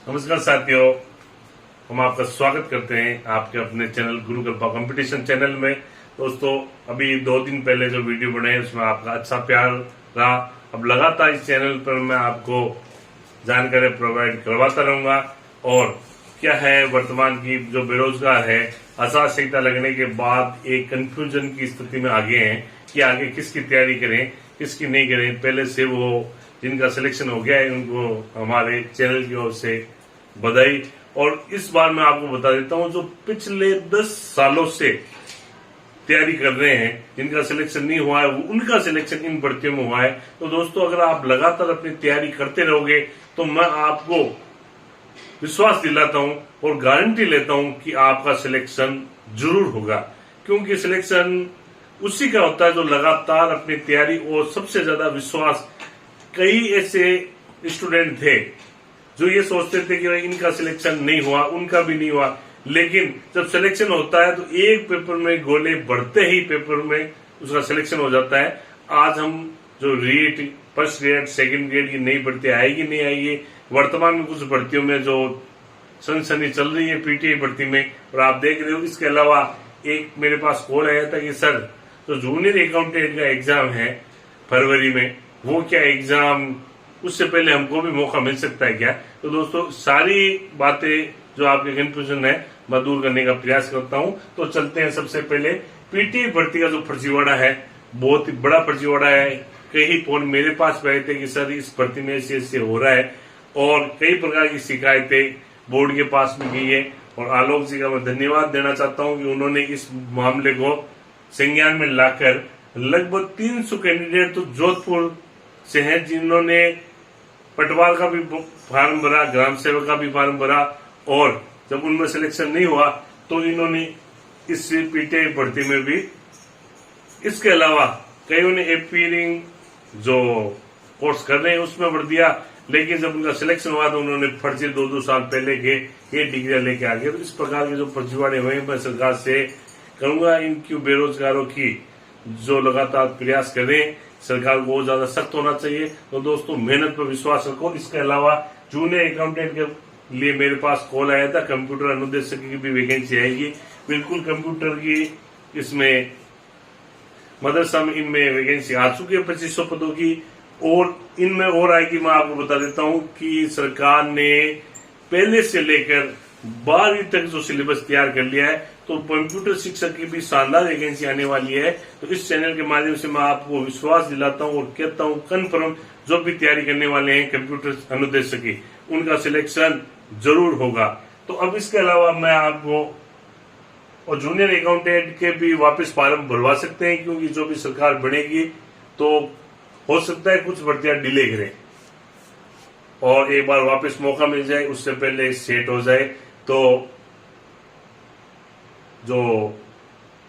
नमस्कार साथियों, हम आपका स्वागत करते हैं आपके अपने चैनल गुरु कृपा कंपटीशन चैनल में। दोस्तों, अभी 2 दिन पहले जो वीडियो बनाए उसमें आपका अच्छा प्यार रहा। अब लगातार इस चैनल पर मैं आपको जानकारी प्रोवाइड करवाता रहूंगा। और क्या है, वर्तमान की जो बेरोजगार है, आचार संहिता लगने के बाद एक कंफ्यूजन की स्थिति में आगे हैं कि आगे किसकी तैयारी करें, किसकी नहीं करें। पहले से वो जिनका सिलेक्शन हो गया है उनको हमारे चैनल की ओर से बधाई। और इस बार मैं आपको बता देता हूं, जो पिछले 10 सालों से तैयारी कर रहे हैं, जिनका सिलेक्शन नहीं हुआ है, उनका सिलेक्शन इन भर्तियों में हुआ है। तो दोस्तों, अगर आप लगातार अपनी तैयारी करते रहोगे तो मैं आपको विश्वास दिलाता हूं और गारंटी लेता हूं कि आपका सिलेक्शन जरूर होगा। क्योंकि सिलेक्शन उसी का होता है जो लगातार अपनी तैयारी और सबसे ज्यादा विश्वास। कई ऐसे स्टूडेंट थे जो ये सोचते थे कि इनका सिलेक्शन नहीं हुआ, उनका भी नहीं हुआ, लेकिन जब सिलेक्शन होता है तो एक पेपर में गोले बढ़ते ही पेपर में उसका सिलेक्शन हो जाता है। आज हम जो REET, first grade, second grade की नई भर्ती आएगी नहीं आएगी, वर्तमान में कुछ भर्तियों में जो सनसनी चल रही है पीटीआई भर्ती में, और आप देख रहे हो। इसके अलावा एक मेरे पास कॉल आया था कि सर, जो जूनियर अकाउंटेंट का एग्जाम है फरवरी में, वो क्या एग्जाम उससे पहले हमको भी मौका मिल सकता है क्या? तो दोस्तों, सारी बातें जो आपके कंफ्यूजन है मैं दूर करने का प्रयास करता हूं। तो चलते हैं। सबसे पहले पीटीआई भर्ती का जो फर्जीवाड़ा है, बहुत ही बड़ा फर्जीवाड़ा है। कई फोन मेरे पास आए थे कि सर इस भर्ती में ऐसे हो रहा है, और कई प्रकार की शिकायतें बोर्ड के पास में गई है। और आलोक जी का मैं धन्यवाद देना चाहता हूं कि उन्होंने इस मामले को संज्ञान में लाकर लगभग 300 कैंडिडेट तो जोधपुर से हैं, जिन्होंने पटवार का भी फार्म भरा, ग्राम सेवक का भी फार्म भरा, और जब उनमें सिलेक्शन नहीं हुआ तो इन्होंने इस पीटीआई भर्ती में भी, इसके अलावा कईयों ने एपीयरिंग जो कोर्स कर रहे हैं उसमें भर दिया। लेकिन जब उनका सिलेक्शन हुआ तो उन्होंने फर्जी 2-2 साल पहले के ये डिग्रियां लेके आ गए। तो इस प्रकार के जो फर्जीवाड़े हुए, मैं सरकार से कहूंगा इनकी बेरोजगारों की जो लगातार प्रयास कर रहे हैं, सरकार को ज्यादा सख्त होना चाहिए। तो दोस्तों, मेहनत पर विश्वास रखो। इसके अलावा जूनियर अकाउंटेंट के लिए मेरे पास कॉल आया था, कंप्यूटर अनुदेशक की भी वैकेंसी आएगी। बिल्कुल कंप्यूटर की इसमें मदरसा में इनमें वैकेंसी आ चुकी है 2500 पदों की, और इनमें और आएगी। मैं आपको बता देता हूं कि सरकार ने पहले से लेकर 12वीं तक जो सिलेबस तैयार कर लिया है, तो कंप्यूटर शिक्षक की भी शानदार वैकेंसी आने वाली है। तो इस चैनल के माध्यम से मैं आपको विश्वास दिलाता हूं और कहता हूं कन्फर्म, जो भी तैयारी करने वाले हैं कंप्यूटर अनुदेशक की, उनका सिलेक्शन जरूर होगा। तो अब इसके अलावा मैं आपको और जूनियर अकाउंटेंट के भी वापस फार्म भरवा सकते हैं, क्योंकि जो भी सरकार बनेगी तो हो सकता है कुछ भर्तियां डिले करें और एक बार वापस मौका मिल जाए, उससे पहले सेट हो जाए। तो जो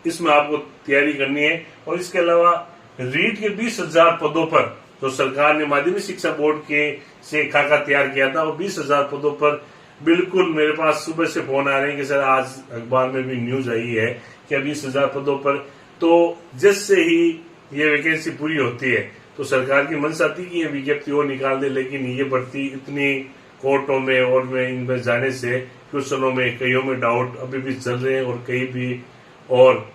इसमें आपको तैयारी करनी है। और इसके अलावा रीट के 20,000 पदों पर जो सरकार ने माध्यमिक शिक्षा बोर्ड के से खाका तैयार किया था, वो 20,000 पदों पर बिल्कुल मेरे पास सुबह से फोन आ रहे हैं कि सर आज अखबार में भी न्यूज आई है कि 20,000 पदों पर, तो जैसे ही ये वैकेंसी पूरी होती है तो सरकार की मंशा थी कि ये विज्ञप्ति और निकाल दे। लेकिन ये भर्ती इतनी कोर्टों में और में इनमें जाने से क्वेश्चनों में कईयों में डाउट अभी भी चल रहे हैं, और कई भी और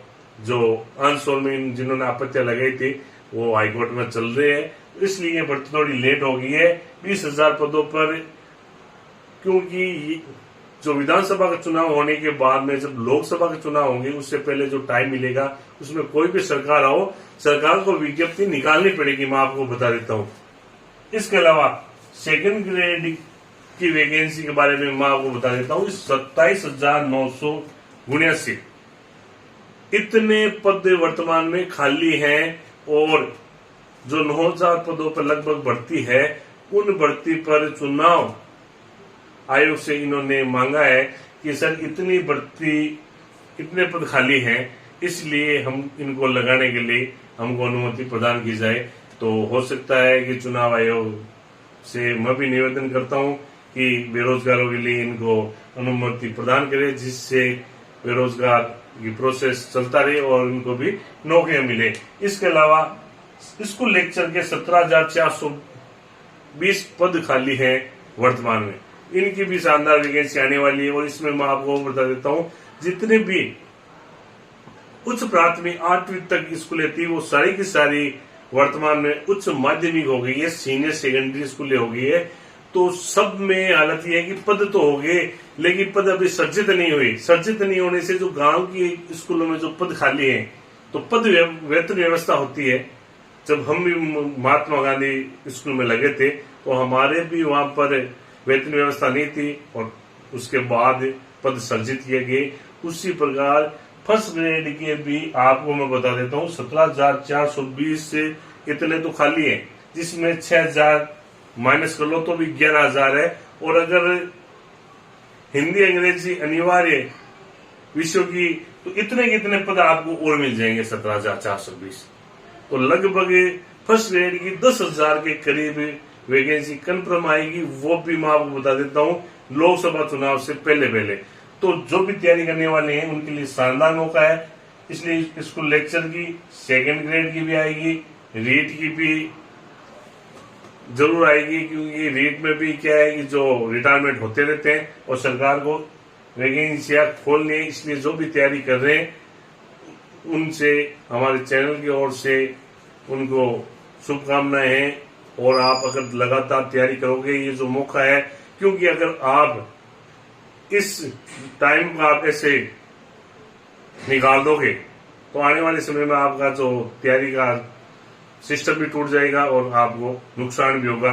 जो आंसर में जिन्होंने आपत्तियां लगाई थी वो हाईकोर्ट में चल रहे हैं। इसलिए ये भर्ती थोड़ी लेट हो गई है 20,000 पदों पर। क्योंकि जो विधानसभा का चुनाव होने के बाद में जब लोकसभा के चुनाव होंगे, उससे पहले जो टाइम मिलेगा उसमें कोई भी सरकार आओ, सरकार को विज्ञप्ति निकालनी पड़ेगी, मैं आपको बता देता हूं। इसके अलावा सेकंड ग्रेड की वैकेंसी के बारे में मैं आपको बता देता हूं, 27,979 इतने पद वर्तमान में खाली हैं, और जो 9,000 पदों पर लगभग भर्ती है, उन भर्ती पर चुनाव आयोग से इन्होंने मांगा है कि सर इतनी भर्ती, इतने पद खाली हैं, इसलिए हम इनको लगाने के लिए हमको अनुमति प्रदान की जाए। तो हो सकता है कि चुनाव आयोग से मैं भी निवेदन करता हूं कि बेरोजगारों के लिए इनको अनुमति प्रदान करे, जिससे बेरोजगार की प्रोसेस चलता रहे और उनको भी नौकरियां मिले। इसके अलावा स्कूल लेक्चर के 17,420 पद खाली हैं वर्तमान में। इनकी भी शानदार वैकेंसी आने वाली है। और इसमें मैं आपको बता देता हूँ, जितने भी उच्च प्राथमिक 8वीं तक की स्कूलें थी वो सारी की सारी वर्तमान में उच्च माध्यमिक हो गई है, सीनियर सेकेंडरी स्कूलें हो गई है। तो सब में हालत यह है कि पद तो हो गए, लेकिन पद अभी सर्जित नहीं हुई। सर्जित नहीं होने से जो गांव की स्कूलों में जो पद खाली हैं, तो पद वेतन व्यवस्था होती है। जब हम भी महात्मा गांधी स्कूल में लगे थे तो हमारे भी वहां पर वेतन व्यवस्था नहीं थी, और उसके बाद पद सर्जित किए गए। उसी प्रकार फर्स्ट ग्रेड के भी आपको मैं बता देता हूँ 17,420 से इतने तो खाली हैं, जिसमें 6,000 माइनस कर लो तो भी 11,000 है। और अगर हिंदी अंग्रेजी अनिवार्य विषयों की तो इतने कितने पद आपको और मिल जाएंगे 17,420। तो लगभग फर्स्ट ग्रेड की 10,000 के करीब वैकेंसी कन्फर्म आएगी। वो भी मैं आपको बता देता हूँ लोकसभा चुनाव से पहले पहले। तो जो भी तैयारी करने वाले हैं उनके लिए शानदार मौका है। इसलिए स्कूल लेक्चर की सेकंड ग्रेड की भी आएगी, रीट की भी जरूर आएगी, क्योंकि रीट में भी क्या है कि जो रिटायरमेंट होते रहते हैं और सरकार को वैकेंसियां खोलनी है। इसलिए जो भी तैयारी कर रहे हैं उनसे हमारे चैनल की ओर से उनको शुभकामनाएं हैं। और आप अगर लगातार तैयारी करोगे, ये जो मौका है, क्योंकि अगर आप इस टाइम को आप ऐसे निकाल दोगे तो आने वाले समय में आपका जो तैयारी का सिस्टम भी टूट जाएगा और आपको नुकसान भी होगा।